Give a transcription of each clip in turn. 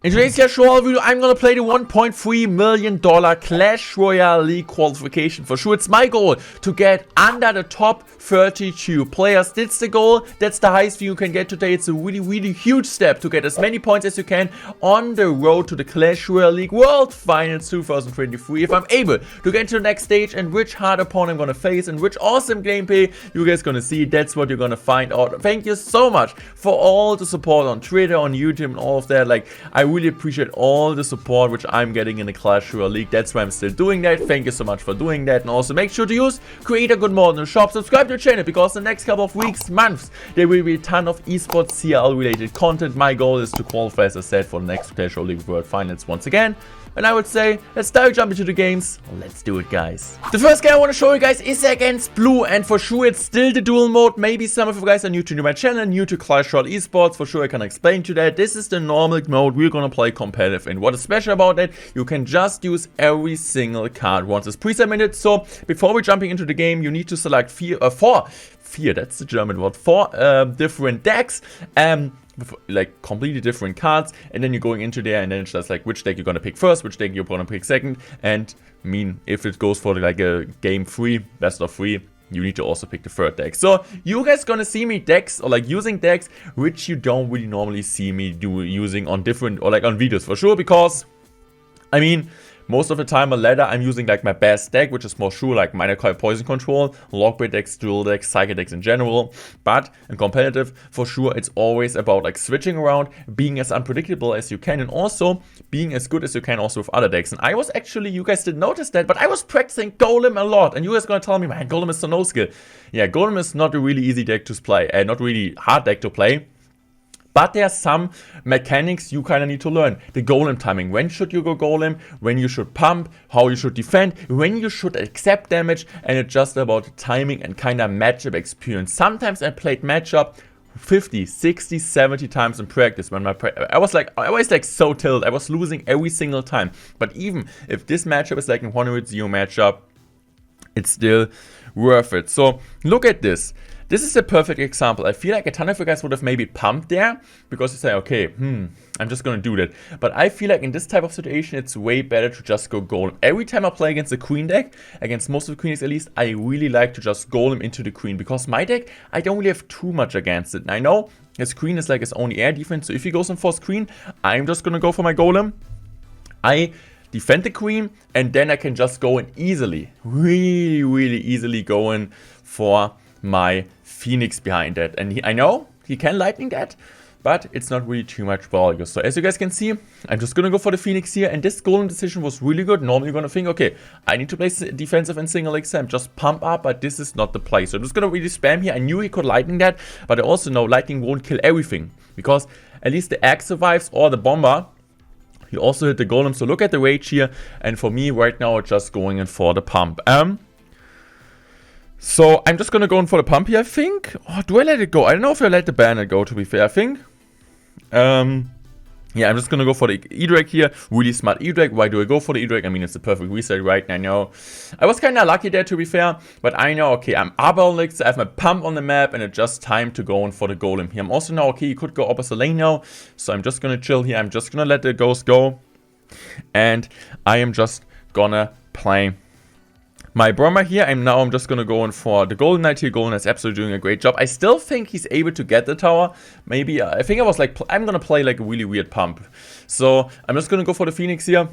In today's Clash Royale video, I'm gonna play the $1.3 million Clash Royale League qualification. For sure, it's my goal to get under the top 32 players. That's the goal. That's the highest view you can get today. It's a really huge step to get as many points as you can on the road to the Clash Royale League World Finals 2023. If I'm able to get to the next stage and which hard opponent I'm gonna face and which awesome gameplay you guys gonna see, that's what you're gonna find out. Thank you so much for all the support on Twitter, on YouTube, and all of that. Like, I really appreciate all the support which I'm getting in the Clash Royale League. That's why I'm still doing that. Thank you so much for doing that. And also make sure to use Creator Good More in the shop. Subscribe to the channel because the next couple of weeks, months, there will be a ton of esports CRL related content. My goal is to qualify, as I said, for the next Clash Royale League World Finals once again. And I would say, let's jump into the games. Let's do it, guys. The first game I want to show you guys is against Blue, and for sure it's still the duel mode. Maybe some of you guys are new to my channel, new to Clash Royale esports. For sure I can explain to that. This is the normal mode we're gonna play competitive in. What is special about that? You can just use every single card once it's pre-submitted. So before we're jumping into the game, you need to select four, that's the German word, four different decks. Like completely different cards, and then you're going into there, and then it's just like which deck you're gonna pick first, which deck you're gonna pick second. And I mean, if it goes for like a game 3, best of 3, you need to also pick the third deck. So you guys gonna see me decks, or like using decks which you don't really normally see me using on different, or like on videos for sure, because I mean, most of the time on ladder, I'm using like my best deck, which is more sure like minor card poison control, lockbait decks, duel decks, psychic decks in general. But in competitive, for sure, it's always about like switching around, being as unpredictable as you can, and also being as good as you can also with other decks. And I was actually, you guys didn't notice that, but I was practicing Golem a lot. And you guys gonna tell me, man, Golem is so no skill. Yeah, Golem is not a really easy deck to play, not really hard deck to play. But there are some mechanics you kind of need to learn. The golem timing. When should you go golem? When you should pump? How you should defend? When you should accept damage? And it's just about timing and kind of matchup experience. Sometimes I played matchup 50, 60, 70 times in practice. When I was like so tilted. I was losing every single time. But even if this matchup is like a 100-0 matchup, it's still worth it. So look at this. This is a perfect example. I feel like a ton of you guys would have maybe pumped there because you say, okay, I'm just going to do that. But I feel like in this type of situation, it's way better to just go golem. Every time I play against the queen deck, against most of the queens at least, I really like to just golem into the queen, because my deck, I don't really have too much against it. And I know his queen is like his only air defense. So if he goes in for screen, I'm just going to go for my golem. I defend the queen, and then I can just go in easily, really easily go in for my Phoenix behind that. And I know he can lightning that, but it's not really too much value. So as you guys can see, I'm just gonna go for the Phoenix here, and this golem decision was really good. Normally you're gonna think, okay, I need to play defensive and single exam, just pump up, but this is not the play. So I'm just gonna really spam here. I knew he could lightning that, but I also know lightning won't kill everything, because at least the axe survives, or the bomber. He also hit the golem. So look at the rage here, and for me right now, it's just going in for the pump. So I'm just gonna go in for the pump here, I think. Oh, do I let it go? I don't know if I let the banner go, to be fair, I think. Yeah, I'm just gonna go for the E-Drake here. Really smart E-Drake. Why do I go for the E-Drake? I mean, it's the perfect reset, right? I know. I was kind of lucky there, to be fair. But I know, okay, I'm up on Elixir, I have my pump on the map, and it's just time to go in for the golem here. I'm also now, okay, you could go opposite lane now. So I'm just gonna chill here. I'm just gonna let the ghost go. And I am just gonna play my Brommer here. I'm just gonna go in for the Golden Knight here. Golden Knight's absolutely doing a great job. I still think he's able to get the tower. Maybe, I think I was like, I'm gonna play like a really weird pump. So I'm just gonna go for the Phoenix here.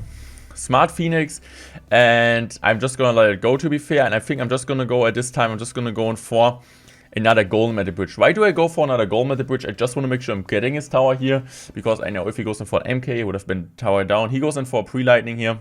Smart Phoenix. And I'm just gonna let it go, to be fair. And I think I'm just gonna go at this time, I'm just gonna go in for another golem at the bridge. Why do I go for another golem at the bridge? I just want to make sure I'm getting his tower here, because I know if he goes in for an MK, it would have been tower down. He goes in for a pre-lightning here.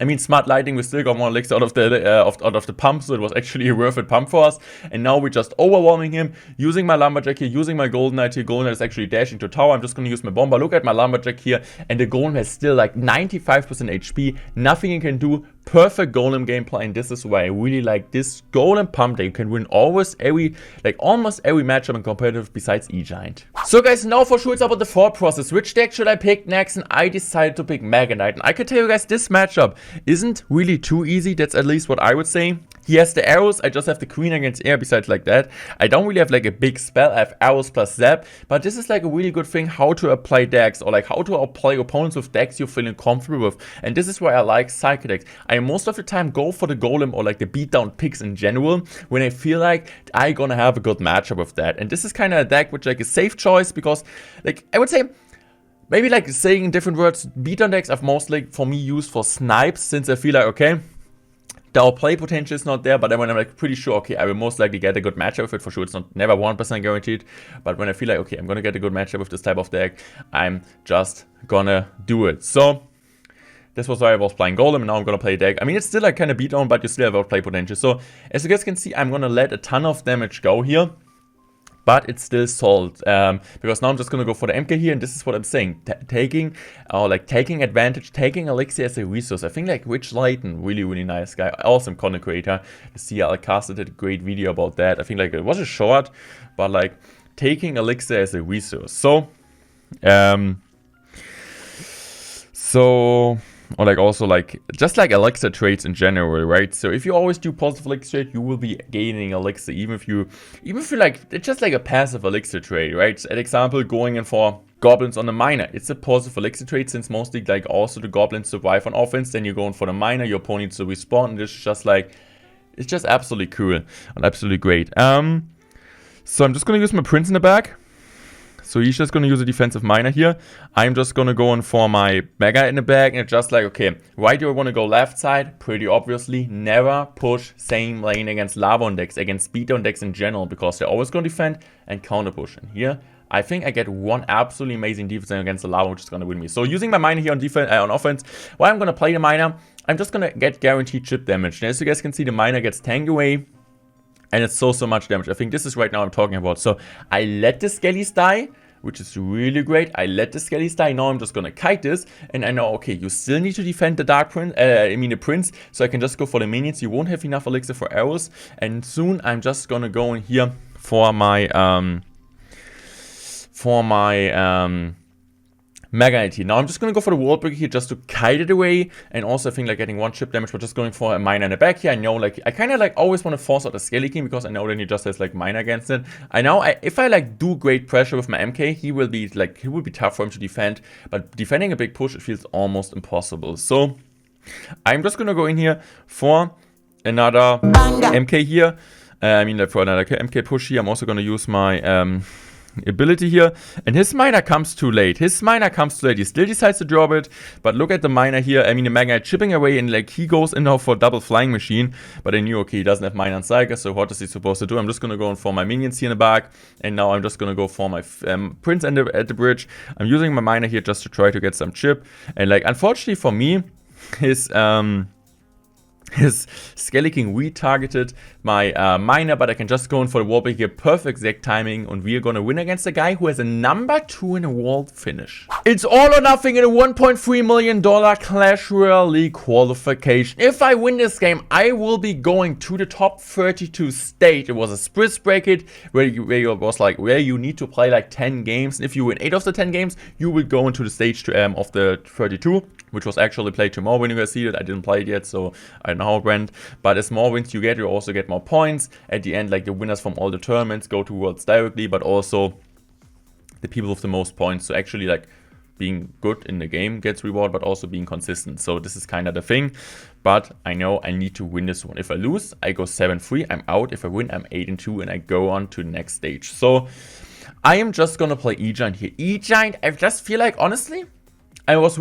I mean, smart lightning, we still got more elixir out of the pump, so it was actually a worth it pump for us. And now we're just overwhelming him, using my lumberjack here, using my golden knight here. Golden knight is actually dashing to tower. I'm just going to use my bomber. Look at my lumberjack here, and the golem has still like 95% HP. Nothing he can do. Perfect golem gameplay, and this is why I really like this golem pump that you can win almost every matchup in competitive besides E-Giant. So guys, now for sure it's about the thought process. Which deck should I pick next? And I decided to pick Mega Knight. And I can tell you guys, this matchup isn't really too easy. That's at least what I would say. He has the arrows, I just have the queen against air besides like that. I don't really have like a big spell, I have arrows plus zap, but this is like a really good thing how to apply decks or like how to apply opponents with decks you're feeling comfortable with. And this is why I like Psycho decks. I most of the time go for the golem or like the beatdown picks in general when I feel like I'm gonna have a good matchup with that. And this is kind of a deck which like a safe choice because like I would say maybe like saying in different words, beatdown decks I've mostly for me used for snipes since I feel like okay, the play potential is not there, but then when I'm like pretty sure, okay, I will most likely get a good matchup with it for sure. It's not never 1% guaranteed, but when I feel like, okay, I'm gonna get a good matchup with this type of deck, I'm just gonna do it. So this was why I was playing Golem, and now I'm gonna play a deck. I mean, it's still like kind of beat down, but you still have outplay potential. So as you guys can see, I'm gonna let a ton of damage go here. But it's still solved, because now I'm just gonna go for the MK here, and this is what I'm saying, taking advantage, taking Elixir as a resource. I think like Rich Lighten, really nice guy, awesome content creator. The CRL casted did a great video about that. I think like it was a short, but like taking Elixir as a resource. Or like also like just like elixir trades in general, right? So if you always do positive elixir trade, you will be gaining elixir even if you like it's just like a passive elixir trade, right? So, an example, going in for goblins on the miner, it's a positive elixir trade since mostly like also the goblins survive on offense. Then you're going for the miner, your opponent needs to respawn, and it's just like it's just absolutely cool and absolutely great. So I'm just gonna use my prince in the back. So he's just going to use a defensive miner here. I'm just going to go in for my mega in the back. And it's just like, okay, why do I want to go left side? Pretty obviously, never push same lane against lava on decks, against beatdown decks in general, because they're always going to defend and counter push. And here, I think I get one absolutely amazing defense against the lava, which is going to win me. So using my miner here on defense, on offense, while I'm going to play the miner, I'm just going to get guaranteed chip damage. And as you guys can see, the miner gets tanked away. And it's so much damage. I think this is right now I'm talking about. So I let the skellies die, which is really great. I let the skellies die. Now I'm just gonna kite this. And I know, okay, you still need to defend the dark prince, the prince. So I can just go for the minions. You won't have enough elixir for arrows. And soon I'm just gonna go in here for my Mega IT. Now I'm just going to go for the wall breaker here just to kite it away. And also I think like getting one chip damage, but just going for a miner in the back here. I know like I kind of like always want to force out a Skelly King because I know that he just has like miner against it. I know if I like do great pressure with my MK, he will be tough for him to defend. But defending a big push, it feels almost impossible. So I'm just going to go in here for another MK here. For another MK push here. I'm also going to use my ability here, and his miner comes too late. He still decides to drop it, but look at the miner here. The Mega chipping away, and like he goes in now for double flying machine, but I knew, okay, he doesn't have miner and Psyker, so what is he supposed to do? I'm just gonna go in for my minions here in the back, and now I'm just gonna go for my prince at the bridge. I'm using my miner here just to try to get some chip, and like unfortunately for me, his Skelly King retargeted my miner, but I can just go in for the wall break here. Perfect exact timing, and we are gonna win against a guy who has a number 2 in a world finish. It's all or nothing in a $1.3 million Clash Royale League qualification. If I win this game, I will be going to the top 32 stage. It was a split bracket where you need to play like 10 games, and if you win 8 of the 10 games, you will go into the stage of the 32. Which was actually played tomorrow when you guys see it. I didn't play it yet, so I don't know how it went. But as more wins you get, you also get more points. At the end, like the winners from all the tournaments go to Worlds directly, but also the people with the most points. So actually like being good in the game gets reward, but also being consistent. So this is kind of the thing. But I know I need to win this one. If I lose, I go 7-3, I'm out. If I win, I'm 8-2, and I go on to the next stage. So I am just gonna play E-Giant here. E-Giant, I just feel like, honestly, I was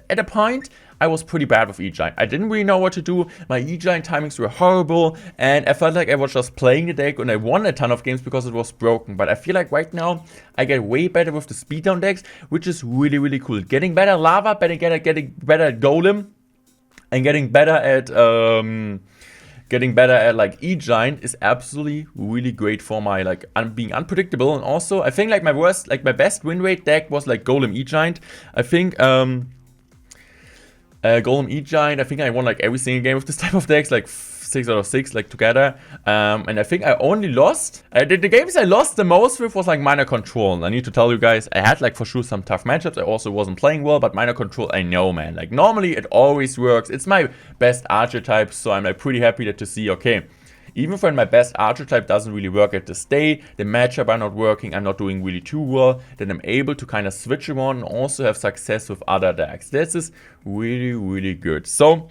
at a point, I was pretty bad with E-Giant. I didn't really know what to do. My E-Giant timings were horrible, and I felt like I was just playing the deck, and I won a ton of games because it was broken. But I feel like right now, I get way better with the speed down decks, which is really cool. Getting better lava, getting better at golem, and getting better at like E-Giant is absolutely really great for my like being unpredictable. And also I think like my best win rate deck was like Golem E-Giant. I think Golem E-Giant, I think I won like every single game with this type of decks, like 6 out of 6 like together. And I think I only lost. The games I lost the most with was like Minor Control. And I need to tell you guys, I had like for sure some tough matchups. I also wasn't playing well, but Minor Control, I know, man. Like normally it always works. It's my best archetype, so I'm like pretty happy to see, okay, even when my best archetype doesn't really work at this day, the matchup are not working, I'm not doing really too well, then I'm able to kind of switch around and also have success with other decks. This is really, really good. So,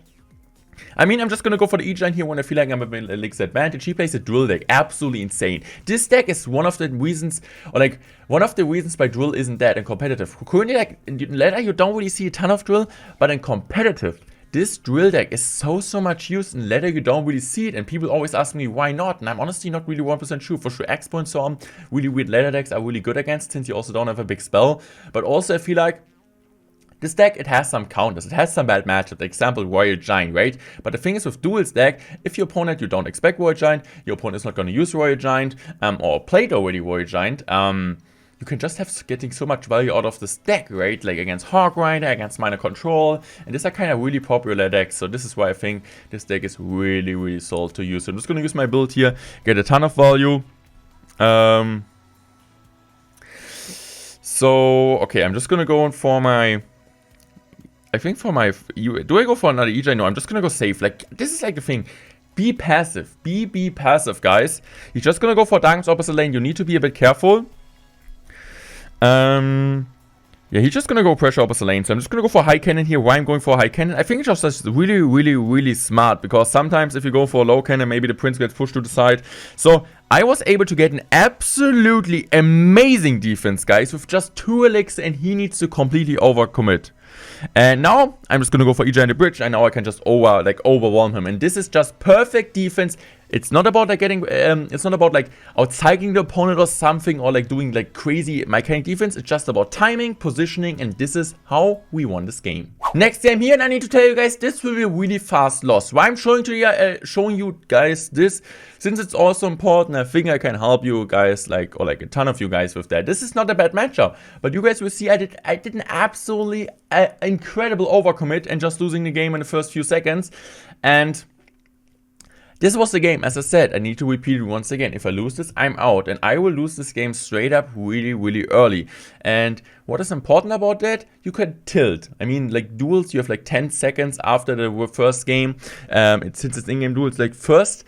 I mean, I'm just gonna go for the E-Giant here when I feel like I'm a bit elixir advantage. He plays a Duel deck, absolutely insane. This deck is one of the reasons, or like, one of the reasons why Duel isn't that in competitive. Currently, like, in ladder, you don't really see a ton of Duel, but in competitive, this Duel deck is so much used. In ladder, you don't really see it, and people always ask me why not, and I'm honestly not really 1% sure. For sure, Expo and so on, really weird ladder decks are really good against, since you also don't have a big spell. But also, I feel like this deck, it has some counters, it has some bad matchups, example Royal Giant, right? But the thing is with Duel's deck, if your opponent, you don't expect Royal Giant, your opponent is not going to use Royal Giant, or played already Royal Giant, you can just have getting so much value out of this deck, right? Like against Hawk Rider, against Minor Control, and these are kind of really popular decks, so this is why I think this deck is really, really solid to use. So I'm just going to use my build here, get a ton of value. So, okay, I'm just going to go in for my... I think for my... Do I go for another EJ? No, I'm just going to go safe. Like, this is like the thing. Be passive. Be passive, guys. You're just going to go for Darkness opposite lane. You need to be a bit careful. Yeah, he's just gonna go pressure opposite lane, so I'm just gonna go for high cannon here. Why I'm going for high cannon? I think it's just really smart, because sometimes if you go for a low cannon, maybe the prince gets pushed to the side. So I was able to get an absolutely amazing defense, guys, with just 2 elixir, and he needs to completely overcommit. And now I'm just gonna go for EJ in the bridge, and now I can just overwhelm him. And this is just perfect defense. It's not about like getting, it's not about like out-cycling the opponent or something, or like doing like crazy mechanic defense. It's just about timing, positioning, and this is how we won this game. Next game here, and I need to tell you guys, this will be a really fast loss. Why I'm showing you guys this, since it's also important, I think I can help you guys, like, or like a ton of you guys with that. This is not a bad matchup, but you guys will see I did an absolutely incredible overcommit and just losing the game in the first few seconds. And this was the game. As I said, I need to repeat it once again. If I lose this, I'm out. And I will lose this game straight up really early. And what is important about that? You can tilt. I mean, like duels, you have like 10 seconds after the first game. Since it's in-game duels, like first,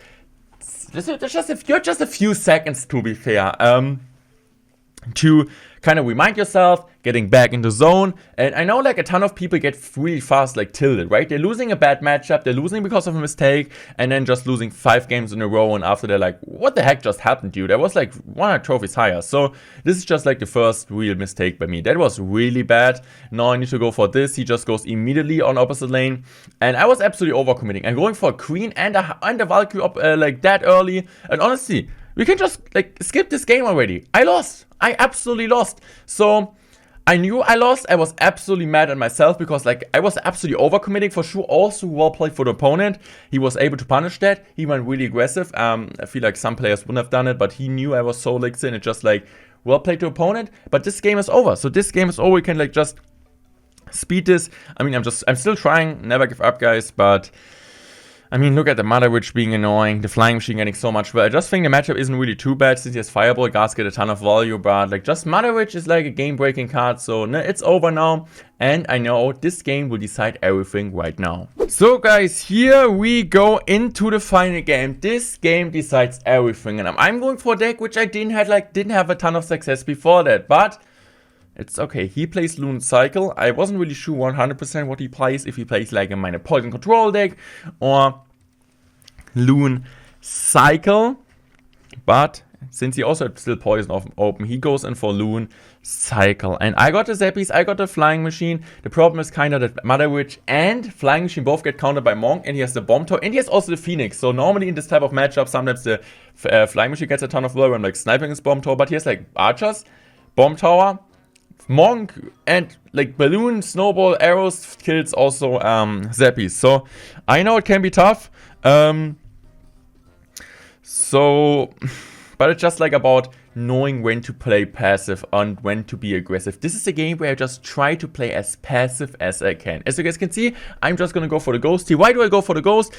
you're just a few seconds to be fair. To kind of remind yourself, getting back in the zone. And I know like a ton of people get really fast like tilted, right? They're losing a bad matchup, they're losing because of a mistake, and then just losing 5 games in a row, and after they're like, what the heck just happened to you? That was like 100 trophies higher. So this is just like the first real mistake by me. That was really bad. Now I need to go for this. He just goes immediately on opposite lane, and I was absolutely overcommitting. I'm going for a queen and a Valkyrie up like that early, and honestly, we can just like skip this game already. I lost. I absolutely lost. So I knew I lost. I was absolutely mad at myself, because like I was absolutely overcommitting for sure. Also well played for the opponent. He was able to punish that. He went really aggressive. I feel like some players wouldn't have done it, but he knew I was so elixir, and it just like well played to opponent. But this game is over. So this game is over. We can like just speed this. I mean, I'm still trying. Never give up, guys. But I mean, look at the Mother Witch being annoying, the Flying Machine getting so much, but I just think the matchup isn't really too bad, since he has Fireball. Guards get a ton of value, but like just Mother Witch is like a game-breaking card, so it's over now. And I know this game will decide everything right now. So guys, here we go into the final game. This game decides everything, and I'm going for a deck which I didn't have a ton of success before that, but it's okay. He plays Loon Cycle. I wasn't really sure 100% what he plays. If he plays like a minor Poison Control deck or Loon Cycle. But since he also had still Poison open, he goes in for Loon Cycle. And I got the Zappies, I got the Flying Machine. The problem is kind of that Mother Witch and Flying Machine both get countered by Monk. And he has the Bomb Tower. And he has also the Phoenix. So normally in this type of matchup, sometimes the Flying Machine gets a ton of value. I'm like sniping his Bomb Tower. But he has like Archers, Bomb Tower, Monk, and like Balloon, Snowball, Arrows kills also Zappies. So I know it can be tough. But it's just like about knowing when to play passive and when to be aggressive. This is a game where I just try to play as passive as I can. As you guys can see, I'm just gonna go for the Ghost here. Why do I go for the Ghost?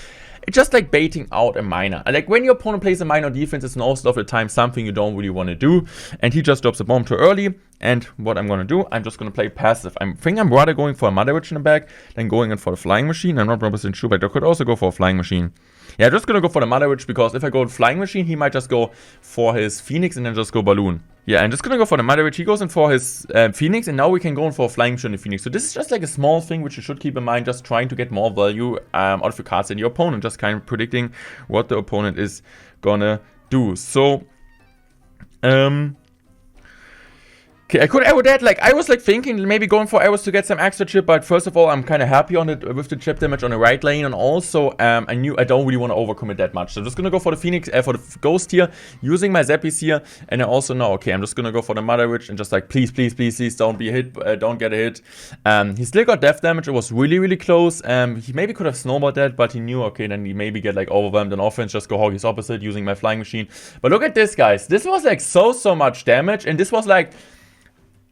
it's just like baiting out a minor. Like when your opponent plays a minor defense, it's most of the time something you don't really want to do. And he just drops a bomb too early. And what I'm going to do, I'm just going to play passive. I think I'm rather going for a Mother Witch in the back than going in for the Flying Machine. I'm not 100% sure, but I could also go for a Flying Machine. Yeah, just going to go for the Mother Witch, because if I go Flying Machine, he might just go for his Phoenix and then just go Balloon. Yeah, I'm just going to go for the Mother Witch. He goes in for his Phoenix, and now we can go in for a Flying Machine and Phoenix. So this is just like a small thing which you should keep in mind, just trying to get more value out of your cards than your opponent, just kind of predicting what the opponent is gonna do. So, okay, I could arrow that. Like, I was like thinking maybe going for arrows to get some extra chip, but first of all, I'm kind of happy on it with the chip damage on the right lane, and also I knew I don't really want to overcommit that much. So I'm just gonna go for the Phoenix, for the Ghost here, using my Zappies here, and I also know, okay, I'm just gonna go for the Mother Witch and just like, please, please, please, please, don't be hit, don't get a hit. He still got death damage. It was really, really close. He maybe could have snowballed that, but he knew, okay, then he maybe get like overwhelmed on offense, just go Hoggy's opposite using my Flying Machine. But look at this, guys. This was like so much damage, and this was like,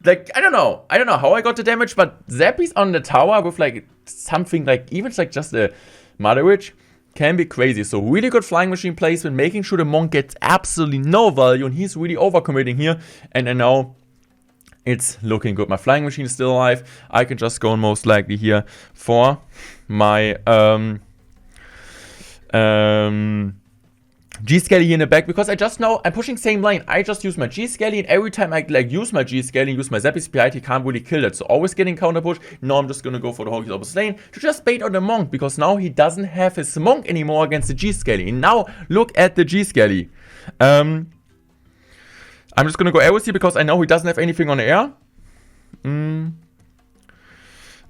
I don't know how I got the damage, but Zappies on the tower with like something like even like just a Mother Witch can be crazy. So really good Flying Machine placement, making sure the Monk gets absolutely no value, and he's really overcommitting here. And now it's looking good. My Flying Machine is still alive. I can just go most likely here for my G-Skelly here in the back, because I just know I'm pushing same lane. I just use my G-Skelly, and every time I like use my G-Skelly, use my Zappies PI, he can't really kill that. So always getting counter push. Now I'm just gonna go for the Hoggy's opposite lane to just bait on the Monk, because now he doesn't have his Monk anymore against the G-Skelly. And now look at the G-Skelly. I'm just gonna go arrows here because I know he doesn't have anything on the air.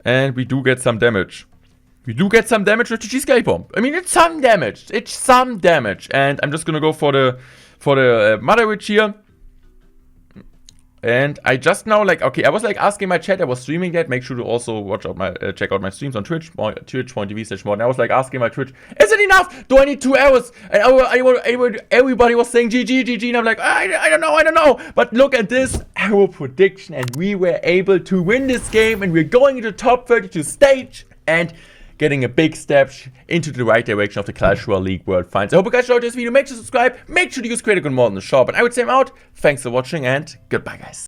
And we do get some damage. We do get some damage with the G-Skelly bomb. I mean, it's some damage. It's some damage. And I'm just gonna go for the Mother Witch here. And I just now, like, okay, I was like asking my chat, I was streaming that. Make sure to also watch out my check out my streams on Twitch, twitch.tv/mod. I was like asking my Twitch, is it enough? Do I need 2 arrows? And everybody was saying GG, and I'm like, I don't know. But look at this arrow prediction, and we were able to win this game, and we're going into top 32 stage, and getting a big step into the right direction of the Clash Royale League World Finals. I hope you guys enjoyed this video. Make sure to subscribe. Make sure to use creator code more in the shop. And I would say I'm out. Thanks for watching, and goodbye, guys.